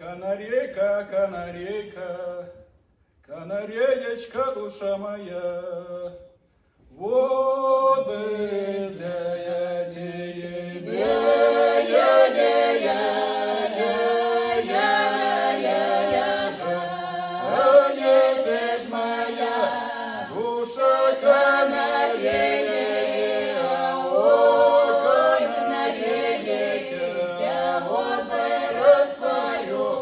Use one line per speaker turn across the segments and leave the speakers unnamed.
Канарейка, канарейка, канареечка, душа моя, воды для тебе, ты ж моя душа канарея, ой, канарея, вот бы растворю,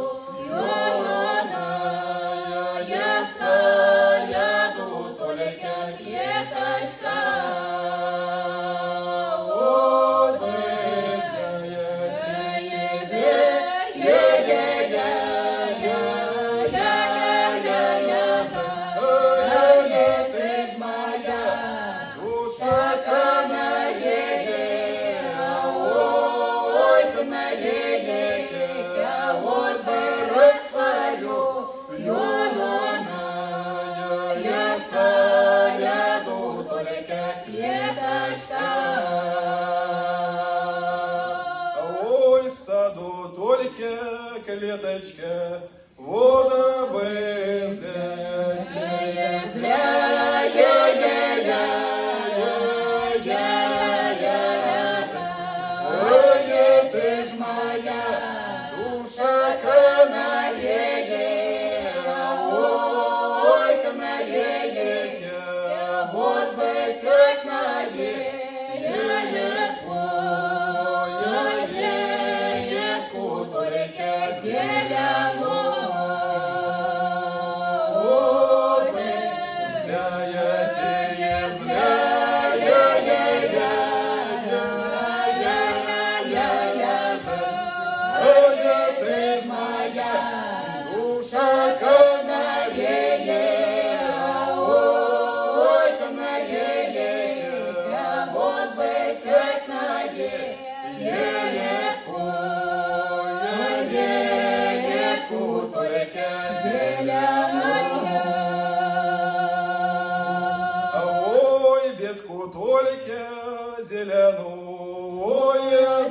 я сяду только клеточка, вот бы для тебе, ты ж моя душа канарея, ой, канарея, вот бы растворю, я сяду только клеточка. Ой, саду только клеточка, вода без ты ж моя душа канарея, ой, канарея, вот бы сядь на ветку, только зеленую, вот бы ты ж моя душа канарея, ой, канарея, вот бы сядь на ветку, только зеленую, ой, ветку только зеленую,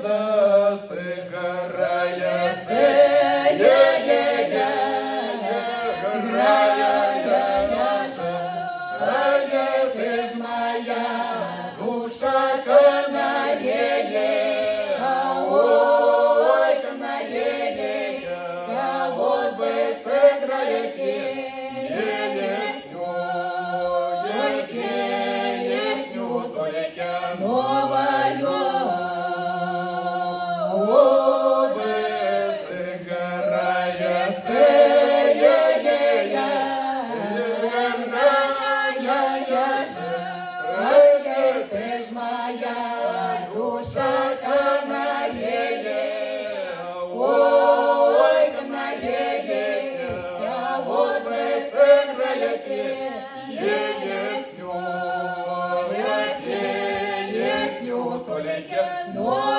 да сыграя, ты ж моя душа канарея, ой, канарея, вот бы сыграя песню, только новую, вот бы сыграя ты ж моя душа канарея, ой, канарея, вот бы сыграя песню, только новую.